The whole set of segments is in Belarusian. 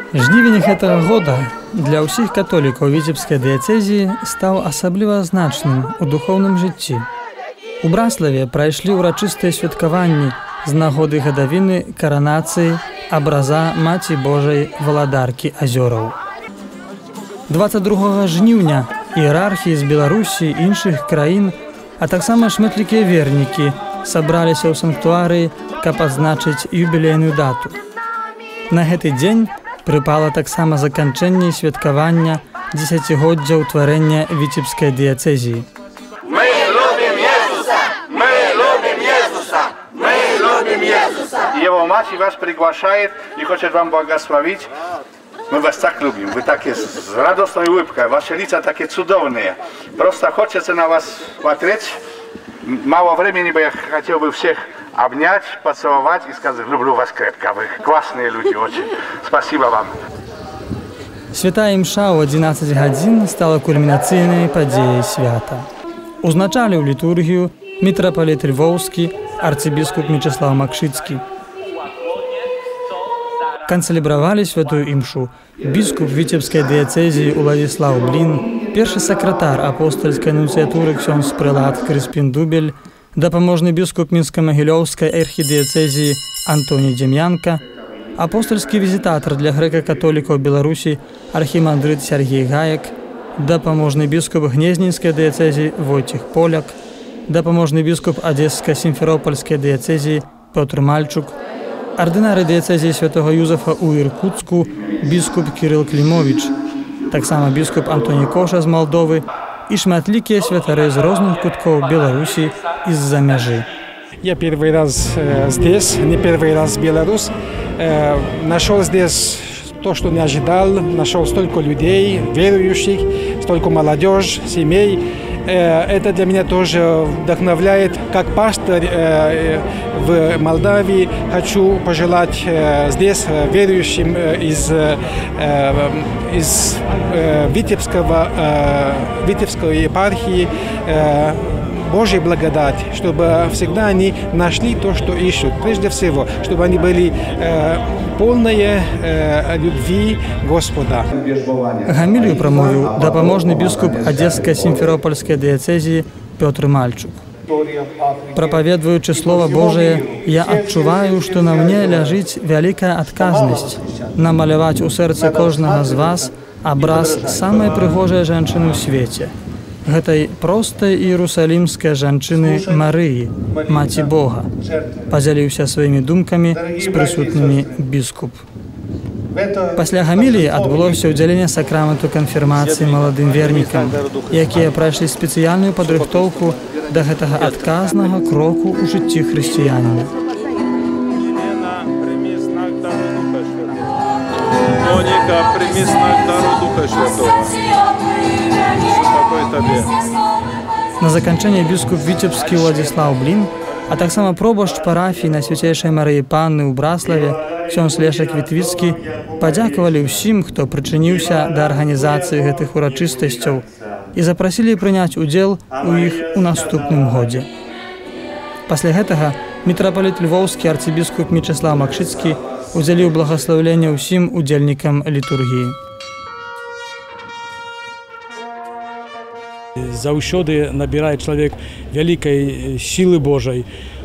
Жнівень гэтага года для ўсіх католікаў Віцебскай дыяцэзіі стаў асабліва значным у духоўным жыцці. У Браславе прайшлі ўрачыстыя святкаванні з нагоды гадавіны каранацыі абраза Маці Божай Валадаркі Азёраў. 22 жніўня іерархі з Беларусі і іншых краін, а таксама шматлікія вернікі сабраліся ў санктуарыі, каб адзначыць юбілейную дату. На гэты дзень прыпала таксама заканчэнне святкавання дзесяцігоддзя ўтварэння Віцебскай дыяцэзіі. Мы любим Иисуса! Мы любим Иисуса! Мы любим Иисуса! Его Мать вас приглашает и хочет вам благословить. Мы вас так любим, вы такие с радостной улыбкой, ваши лица такие чудовные. Просто хочется на вас смотреть. Мало времени бы я хотел бы всех обнять, поцеловать и сказать: люблю вас крепко, вы классные люди очень. Спасибо вам. Святая імша ў 11 гадзін стала кульмінацыйнай падзеяй свята. Узначаліў літургію мітрапаліт Львоўскі, арцыбіскуп Мечыслаў Макшыцкі. Канцэлебравалі святую імшу біскуп Віцебскай дыяцэзіі Уладзіслаў Блін, першы сакратар апостальскай нунцыятуры ксёндз прэлат Крыспін Дубель, дапаможны біскуп Мінска-Магілёўскай архідыяцэзіі Антоній Дзем'янка, апостальскі візітатар для грэка-католікаў Беларусі архімандрыт Сергей Гаек, дапаможны біскуп Гнезненскай дыяцэзіі Войцех Поляк, дапаможны біскуп Адзесска-Сімферопольскай дыяцэзіі Пётр Мальчук, ардынары дыяцэзіі святого Юзафа ў Іркуцку біскуп Кірыл Клімовіч, таксама біскуп Антоній Коша з Малдовы і шматлікія святары з розных куткоў Беларусі і з-за мяжы. Я первый раз здесь, не первый раз Беларусь. Нашел здесь то, что не ожидал. Нашел столько людей, верующих, столько молодежь, семей. Это для меня тоже вдохновляет. Как пастор в Молдавии хочу пожелать здесь верующим из Витебской епархии Божьей благодать, чтобы всегда они нашли то, что ищут. Прежде всего, чтобы они были полные любви Господа. Гамілію прамовіў дапаможны біскуп Адзесска-Сімферопольскай дыяцэзіі Пётр Мальчук. Прапаведваючы Слова Божае, я адчуваю, што на мне ляжыць вялікая адказнасць намаляваць у сэрцы кожнага з вас абраз самай прыгожай жанчыны ў свеце, гэтай простай іерусалімскай жанчыны Марыі, Маці Бога, падзяліўся сваімі думкамі з прысутнымі біскуп. Пасля гаміліі адбылося ўдзяленне сакраменту канфірмацыі маладым вернікам, якія прайшлі спецыяльную падрыхтоўку да гэтага адказнага кроку ў жыцці хрысціяніна. Моніка, прийми знак дару Духа Святого. Спокой табе. На заканчэнне біскуп Віцебскі Уладзіслаў Блін, а таксама пробашч парафіі на Свяцейшай Марыі Панны ў Браславе ксёндз Лешак Вітвіцкі падзякавалі ўсім, хто прычыніўся да арганізацыі гэтых урачыстасцяў і запрасілі прыняць удзел у іх у наступным годзе. Пасля гэтага мітрапаліт Львоўскі арцыбіскуп Мечыслаў Макшыцкі удзяліў благаслаўленне ўсім удзельнікам літургіі. Заўсёды набірае чалавек вялікай сілы Божай,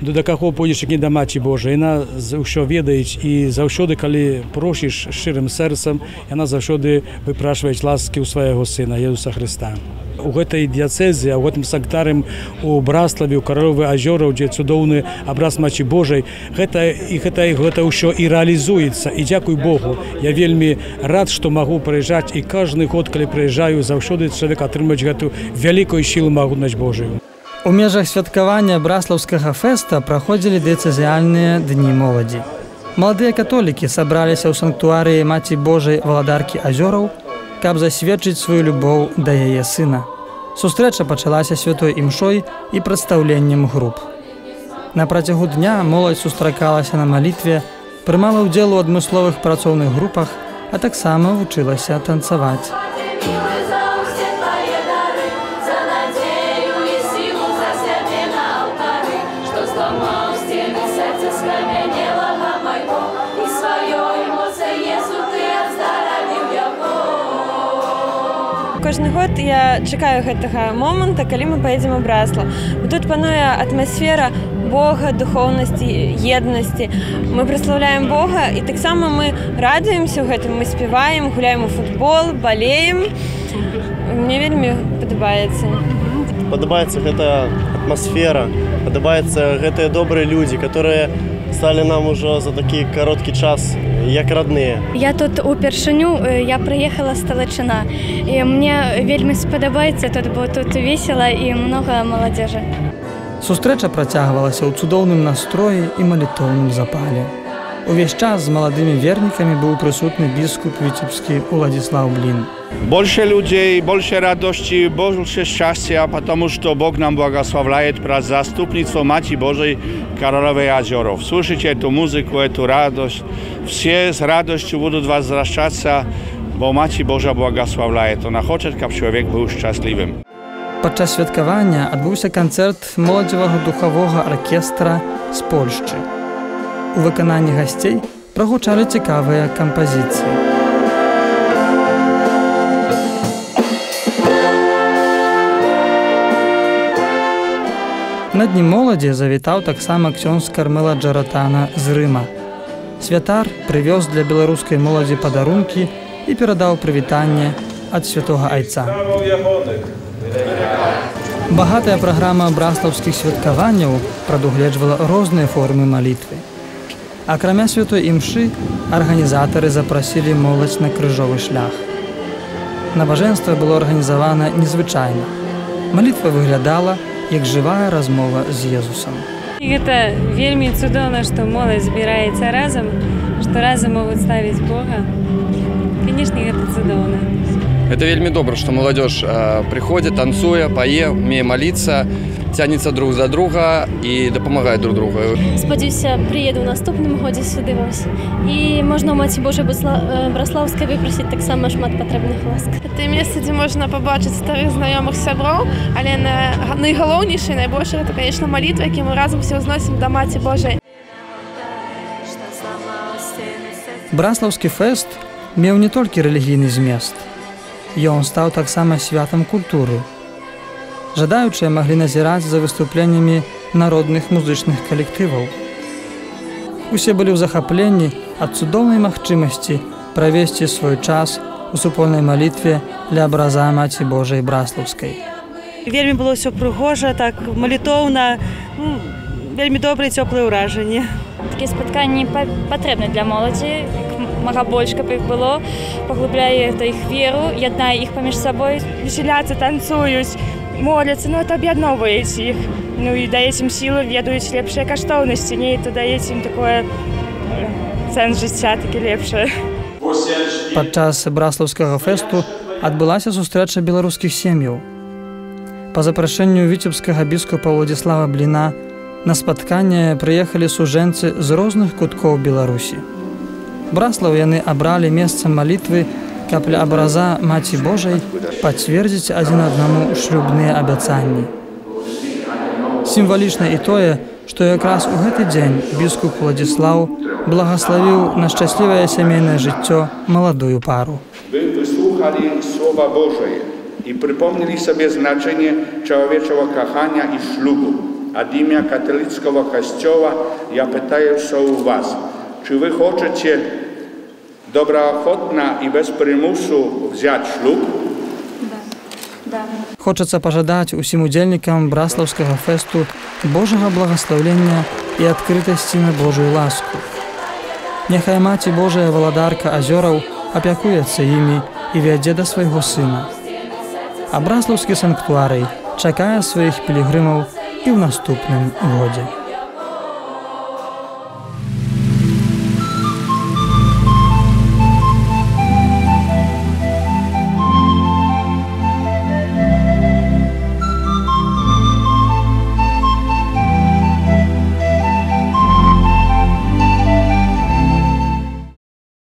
да каго пойдзеш, як не да Маці Божай. Яна ўсё ведаюць і заўсёды, калі просіш шчырым сэрцам, яна заўсёды выпрашвае ласкі ў свайго Сына Jesúsa Хрыста. У гэтай дыяцэзіі, у гэтым санктарым у Браславе, у Караловы Азёраў, дзе цудоўны абраз Маці Божай, гэта ўсё і рэалізуецца. І дзякуй Богу, я вельмі рад, што магу прыязджаць, і кожны год, калі прыязджаю, заўсёды чалавек атрымаць гэту вялікую сілу магутнасць Божую. У межах святкавання браслаўскага фэста праходзілі дыяцэзіяльныя дні моладзі. Маладыя католікі сабраліся ў санктуарыі Маці Божай Валадаркі Азёраў, каб засведчыць сваю любоў да яе сына. Сустрэча пачалася святой імшой і прадстаўленнем груп. На працягу дня моладзь сустракалася на малітве, прымала ўдзел у адмысловых працоўных групах, а таксама вучылася танцаваць. Сердце скаменелого моего, и свое эмоция Jesús ты отдал. кожны год я чакаю гэтага моманта, калі мы паедзем у Браслаў. Тут пануе атмасфера Бога, духоўнасці, еднасці. Мы праслаўляем Бога і таксама мы радуемся ў гэтым, мы спяваем, гуляем у футбол, балеем. Мне вельмі падабаецца. Падабаецца гэта атмасфера, падабаецца гэтыя добрыя людзі, которые сталі нам ужо за такі кароткі час як родныя. Я тут упершыню, я прыехала з Талачына, і мне вельмі спадабаецца тут, бо тут весела і многа маладзежы. Сустрэча працягвалася ў цудоўным настроі і малітоўным запале. Увесь час з маладымі вернікамі быў прысутны біскуп віцебскі Уладзіслаў Блін. Больше людей, больше радости, больше счастья, потому что Бог нам благословляет про заступництво Мати Божией Королевы Озеров. Слушайте эту музыку, эту радость. Все с радостью будут возвращаться, бо Мати Божия благословляет. Она хочет, чтобы человек был счастливым. Падчас святкавання адбыўся канцэрт моладзевага духавога аркестра з Польшчы. У выкананні гасцей прагучалі цікавыя кампазіцыі. На дні моладзі завітаў таксама ксёндз Кармела Джаратана з Рыма. Святар прывёз для беларускай моладзі падарункі і перадаў прывітанне ад святога айца. Багатая праграма браслаўскіх святкаванняў прадугледжвала розныя формы малітвы. Акрамя святой імшы, арганізатары запрасілі моладзь на крыжовы шлях. Набажэнства было арганізавана незвычайна. Малітва выглядала як жывая размова з Езусам. Гэта вельмі цудоўна, што моладзь збіраецца разам, што разам могуць ставіць Бога. Канешне, гэта цудоўна. Это вельмі добра, што моладзёж прыходзіць, танцуе, пае, умее маліцца, цягнецца друг за друга і дапамагае друг другу. Спадзяюся, прыеду ў наступным годзе сюды вось. І можна ў Маці Божай Браслаўскай выпрасіць таксама шмат патрэбных ласк. Гэта месца, дзе можна пабачыць старых знаёмых сяброў, але найгалоўнейшае, найбольшае гэта, канешне, малітва, які мы разам все ўзносім да Маці Божай. Браслаўскі фэст меў не толькі рэлігійны змест. Ён стаў таксама святам культуры. Жадаючыя маглі назіраць за выступленнямі народных музычных калектываў. Усе былі ў захапленні ад цудоўнай магчымасці правесці свой час у супольнай малітве ля абраза Маці Божай Браслаўскай. Вельмі было ўсё прыгожа, так малітоўна, вельмі добрыя цёплыя ўражанні. Такія спатканні патрэбны для моладзі, мага больш, каб іх было, паглыбляе іх веру, яднае іх паміж сабой. Весяляцца, танцуюць, моляцца, это аб'ядноўваеце іх. І даеце ім сілу, ведаюць лепшыя каштоўнасці, то даеце ім такое сэнс жыцця, такі лепшае. Падчас браслаўскага фэсту адбылася сустрэча беларускіх сем'яў. Па запрашэнню віцебскага біскупа Уладзіслава Бліна на спатканне прыехалі сужэнцы з розных куткоў Беларусі. Браслаў яны абралі месцам малітвы, каб ля абраза Маці Божай пацвердзіць адзін аднаму шлюбныя абяцанні. Сімвалічна і тое, што якраз у гэты дзень біскуп Уладзіслаў благаславіў на шчаслівае сямейнае жыццё маладую пару. Вы выслухали Słowa Bożej i przypomnieli sobie znaczenie człowieczego kochania i ślubu. Od imienia katolickiego kościoła ja pytaję się u was, czy wy chcecie доброохотно и без примусу взять шлюб? Да. Хочацца пажадаць усім удзельнікам браслаўскага фэсту Божага благаслаўлення і адкрытасці на Божую ласку. Няхай Маці Божая валадарка азёраў апякуецца імі і вядзе да свайго сына. А браслаўскі санктуарый чакае сваіх пілігрымаў і ў наступным годзе.